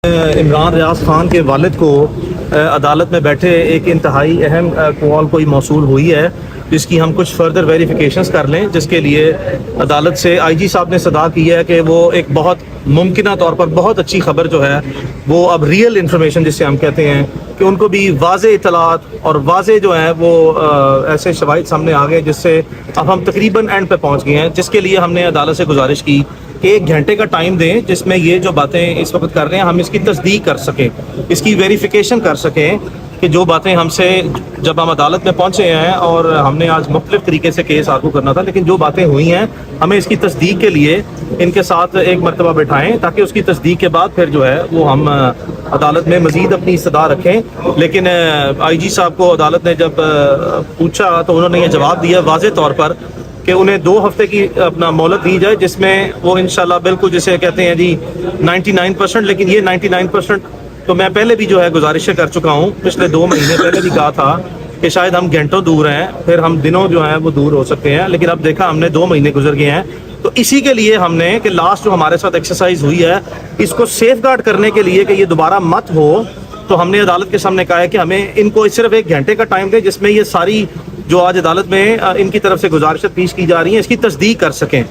عمران ریاض خان کے والد کو عدالت میں بیٹھے ایک انتہائی اہم کال کوئی موصول ہوئی ہے جس کی ہم کچھ فردر ویریفیکیشنز کر لیں، جس کے لیے عدالت سے آئی جی صاحب نے صدا کی ہے کہ وہ ایک بہت ممکنہ طور پر بہت اچھی خبر جو ہے وہ اب ریئل انفارمیشن جس سے ہم کہتے ہیں کہ ان کو بھی واضح اطلاعات اور واضح جو ہیں وہ ایسے شواہد سامنے آ گئے جس سے اب ہم تقریباً اینڈ پہ پہنچ گئے ہیں، جس کے لیے ہم نے عدالت سے گزارش کی کہ 1 گھنٹے کا ٹائم دیں جس میں یہ جو باتیں اس وقت کر رہے ہیں ہم اس کی تصدیق کر سکیں، اس کی ویریفیکیشن کر سکیں کہ جو باتیں ہم سے جب ہم عدالت میں پہنچے ہیں اور ہم نے آج مختلف طریقے سے کیس آرگو کرنا تھا، لیکن جو باتیں ہوئی ہیں ہمیں اس کی تصدیق کے لیے ان کے ساتھ ایک مرتبہ بٹھائیں تاکہ اس کی تصدیق کے بعد پھر جو ہے وہ ہم عدالت میں مزید اپنی استدعا رکھیں۔ لیکن آئی جی صاحب کو عدالت نے جب پوچھا تو انہوں نے یہ جواب دیا واضح طور پر کہ انہیں 2 ہفتے کی اپنا مہلت دی جائے، جس میں وہ انشاءاللہ بالکل جسے کہتے ہیں جی 99%، لیکن یہ 99% تو میں پہلے بھی جو ہے گزارشیں کر چکا ہوں، پچھلے 2 مہینے پہلے بھی کہا تھا کہ شاید ہم گھنٹوں دور ہیں، پھر ہم دنوں جو ہیں وہ دور ہو سکتے ہیں، لیکن اب دیکھا ہم نے 2 مہینے گزر گئے ہیں۔ تو اسی کے لیے ہم نے کہ لاسٹ جو ہمارے ساتھ ایکسرسائز ہوئی ہے اس کو سیف گارڈ کرنے کے لیے کہ یہ دوبارہ مت ہو، تو ہم نے عدالت کے سامنے کہا ہے کہ ہمیں ان کو صرف 1 گھنٹے کا ٹائم دیں جس میں یہ ساری جو آج عدالت میں ان کی طرف سے گزارشیں پیش کی جا رہی ہیں اس کی تصدیق کر سکیں۔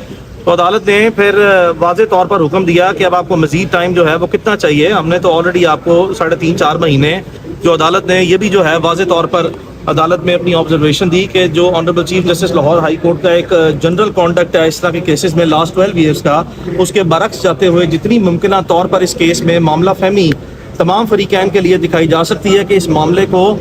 تو عدالت نے پھر واضح طور پر حکم دیا کہ اب آپ کو مزید ٹائم جو ہے وہ کتنا چاہیے۔ ہم نے تو آلریڈی آپ کو 3.5-4 مہینے جو عدالت نے یہ بھی جو ہے واضح طور پر عدالت میں اپنی آبزرویشن دی کہ جو honourable chief justice Lahore high court کا ایک جنرل کانڈکٹ ہے اس طرح کے کیسز میں لاسٹ 12 ایئرس کا، اس کے برعکس جاتے ہوئے جتنی ممکنہ طور پر اس کیس میں معاملہ فہمی تمام فریقین کے لیے دکھائی جا سکتی ہے کہ اس معاملے کو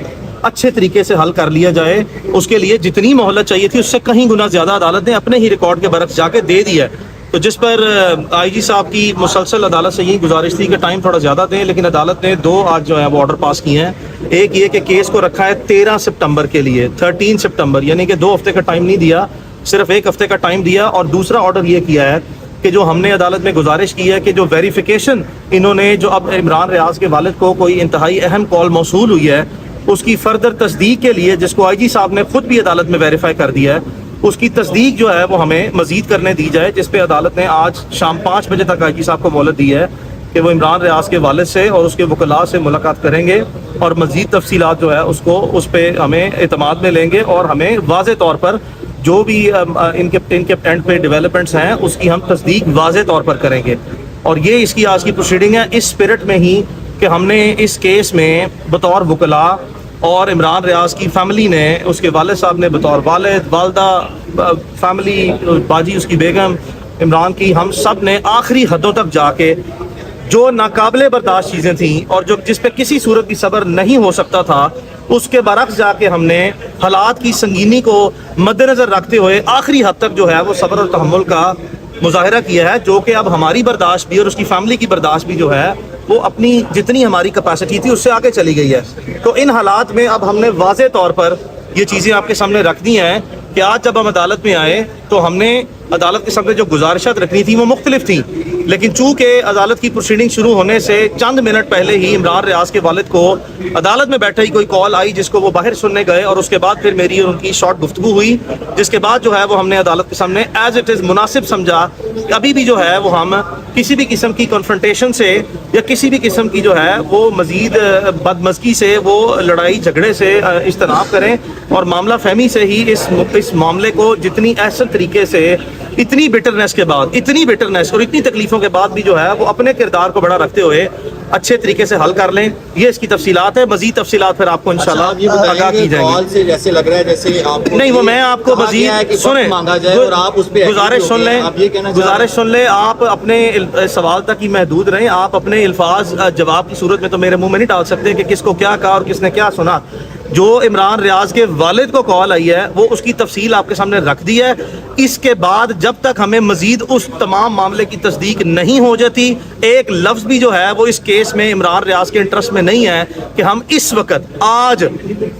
اچھے طریقے سے حل کر لیا جائے، اس کے لیے جتنی مہلت چاہیے تھی اس سے کہیں گنا زیادہ عدالت نے اپنے ہی ریکارڈ کے برعکس جا کے دے دی ہے۔ تو جس پر آئی جی صاحب کی مسلسل عدالت سے یہی گزارش تھی کہ ٹائم تھوڑا زیادہ دیں، لیکن عدالت نے 2 آج جو ہے وہ آرڈر پاس کیے ہیں۔ ایک یہ کہ کیس کو رکھا ہے 13 سپتمبر کے لیے، 13 سپتمبر، یعنی کہ 2 ہفتے کا ٹائم نہیں دیا، صرف 1 ہفتے کا ٹائم دیا۔ اور دوسرا آرڈر یہ کیا ہے کہ جو ہم نے عدالت میں گزارش کی ہے کہ جو ویریفیکیشن انہوں نے جو اب عمران ریاض کے والد کو کوئی انتہائی اہم کال موصول ہوئی ہے اس کی فردر تصدیق کے لیے، جس کو آئی جی صاحب نے خود بھی عدالت میں ویریفائی کر دیا ہے، اس کی تصدیق جو ہے وہ ہمیں مزید کرنے دی جائے، جس پہ عدالت نے آج شام 5 بجے تک آئی جی صاحب کو مہلت دی ہے کہ وہ عمران ریاض کے والد سے اور اس کے وکلاء سے ملاقات کریں گے اور مزید تفصیلات جو ہے اس پہ ہمیں اعتماد میں لیں گے اور ہمیں واضح طور پر جو بھی ان کے اینڈ پہ ڈیولپمنٹس ہیں اس کی ہم تصدیق واضح طور پر کریں گے۔ اور یہ اس کی آج کی پروسیڈنگ ہے اس اسپرٹ میں ہی کہ ہم نے اس کیس میں بطور وکلاء اور عمران ریاض کی فیملی نے، اس کے والد صاحب نے بطور والد، والدہ، فیملی، باجی اس کی بیگم عمران کی، ہم سب نے آخری حدوں تک جا کے جو ناقابل برداشت چیزیں تھیں اور جس پہ کسی صورت کی صبر نہیں ہو سکتا تھا اس کے برعکس جا کے ہم نے حالات کی سنگینی کو مد نظر رکھتے ہوئے آخری حد تک جو ہے وہ صبر اور تحمل کا مظاہرہ کیا ہے، جو کہ اب ہماری برداشت بھی اور اس کی فیملی کی برداشت بھی جو ہے وہ اپنی جتنی ہماری کیپیسٹی تھی اس سے آگے چلی گئی ہے۔ تو ان حالات میں اب ہم نے واضح طور پر یہ چیزیں آپ کے سامنے رکھ دی ہیں کہ آج جب ہم عدالت میں آئے تو ہم نے عدالت کے سامنے جو گزارشات رکھنی تھی وہ مختلف تھیں، لیکن چونکہ عدالت کی پروسیڈنگ شروع ہونے سے چند منٹ پہلے ہی عمران ریاض کے والد کو عدالت میں بیٹھے ہی کوئی کال آئی جس کو وہ باہر سننے گئے اور اس کے بعد پھر میری اور ان کی شارٹ گفتگو ہوئی، جس کے بعد جو ہے وہ ہم نے عدالت کے سامنے ایز اٹ از مناسب سمجھا کہ ابھی بھی جو ہے وہ ہم کسی بھی قسم کی کنفرنٹیشن سے یا کسی بھی قسم کی جو ہے وہ مزید بدمزگی سے، وہ لڑائی جھگڑے سے اجتناب کریں اور معاملہ فہمی سے ہی اس معاملے کو جتنی احسن طریقے سے اتنی بٹرنس کے بعد، اتنی بٹرنس اور اتنی تکلیفوں کے بعد بھی جو ہے وہ اپنے کردار کو بڑا رکھتے ہوئے اچھے طریقے سے حل کر لیں۔ یہ اس کی تفصیلات ہے، مزید تفصیلات پھر آپ کو انشاءاللہ آگاہ کی جائیں گی۔ سے جیسے لگ رہا ہے جیسے آپ نہیں، وہ میں آپ کو مزید سنیں، گزارش سن لیں، آپ اپنے سوال تک ہی محدود رہیں، آپ اپنے الفاظ جواب کی صورت میں تو میرے منہ میں نہیں ڈال سکتے کہ کس کو کیا کہا اور کس نے کیا سنا۔ جو عمران ریاض کے والد کو کال آئی ہے وہ اس کی تفصیل آپ کے سامنے رکھ دی ہے۔ اس کے بعد جب تک ہمیں مزید اس تمام معاملے کی تصدیق نہیں ہو جاتی، ایک لفظ بھی جو ہے وہ اس کیس میں عمران ریاض کے انٹرسٹ میں نہیں ہے کہ ہم اس وقت آج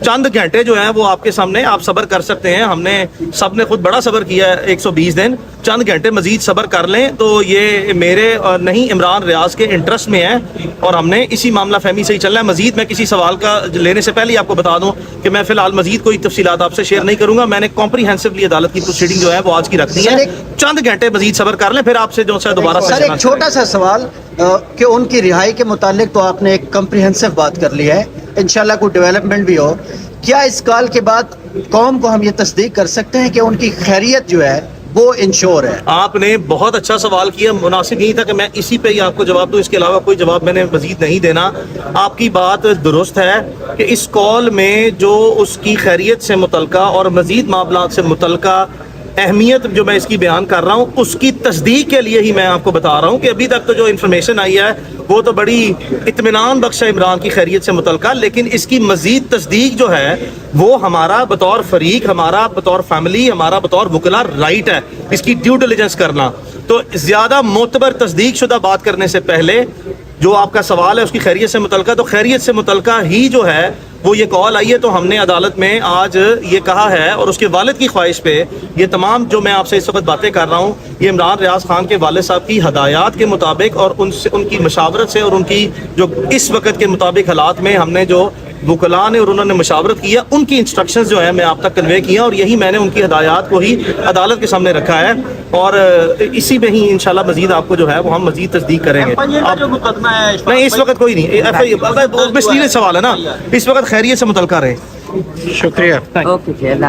چند گھنٹے جو ہیں وہ آپ کے سامنے آپ صبر کر سکتے ہیں۔ ہم نے سب نے خود بڑا صبر کیا ہے 120 دن، چند گھنٹے مزید صبر کر لیں تو یہ میرے اور نہیں عمران ریاض کے انٹرسٹ میں ہے اور ہم نے اسی معاملہ فہمی سے ہی چلنا ہے۔ مزید میں کسی سوال کا لینے سے پہلے آپ کو بتا دوں کہ میں فی الحال مزید کوئی تفصیلات آپ سے شیئر نہیں کروں گا۔ میں نے کمپریہنسولی عدالت کی پروسیڈنگ جو ہے وہ آج کی رکھنی ہے، چند گھنٹے مزید صبر کر لیں، پھر آپ سے جو ہے دوبارہ سر ایک چھوٹا سا سوال کہ ان کی رہائی کے متعلق تو آپ نے ایک کمپریہنسو بات کر لی ہے، انشاءاللہ کوئی ڈیولپمنٹ بھی ہو، کیا اس کال کے بعد قوم کو ہم یہ تصدیق کر سکتے ہیں کہ ان کی خیریت جو ہے وہ انشور ہے؟ آپ نے بہت اچھا سوال کیا، مناسب یہی تھا کہ میں اسی پہ ہی آپ کو جواب دوں، اس کے علاوہ کوئی جواب میں نے مزید نہیں دینا۔ آپ کی بات درست ہے کہ اس کال میں جو اس کی خیریت سے متعلقہ اور مزید معاملات سے متعلقہ اہمیت جو میں اس کی بیان کر رہا ہوں، اس کی تصدیق کے لیے ہی میں آپ کو بتا رہا ہوں کہ ابھی تک تو جو انفارمیشن آئی ہے وہ تو بڑی اطمینان بخش ہے عمران کی خیریت سے متعلقہ، لیکن اس کی مزید تصدیق جو ہے وہ ہمارا بطور فریق، ہمارا بطور فیملی، ہمارا بطور وکلا رائٹ ہے اس کی ڈیو ڈیلیجنس کرنا۔ تو زیادہ معتبر تصدیق شدہ بات کرنے سے پہلے جو آپ کا سوال ہے اس کی خیریت سے متعلقہ، تو خیریت سے متعلقہ ہی جو ہے وہ یہ کال آئی ہے، تو ہم نے عدالت میں آج یہ کہا ہے اور اس کے والد کی خواہش پہ یہ تمام جو میں آپ سے اس وقت باتیں کر رہا ہوں یہ عمران ریاض خان کے والد صاحب کی ہدایات کے مطابق اور ان کی مشاورت سے اور ان کی جو اس وقت کے مطابق حالات میں ہم نے جو وکلاء نے اور انہوں نے مشاورت کیا، ان کی انسٹرکشنز جو ہیں میں آپ تک کنوے کیا، اور یہی میں نے ان کی ہدایات کو ہی عدالت کے سامنے رکھا ہے، اور اسی میں ہی انشاءاللہ مزید آپ کو جو ہے وہ ہم مزید تصدیق کریں گے۔ جو مقدمہ ہے نہیں اس وقت کوئی نہیں، مسئلہ سوال ہے نا، اس وقت خیریت سے متعلقہ رہے۔ شکریہ۔ اوکے جی، اللہ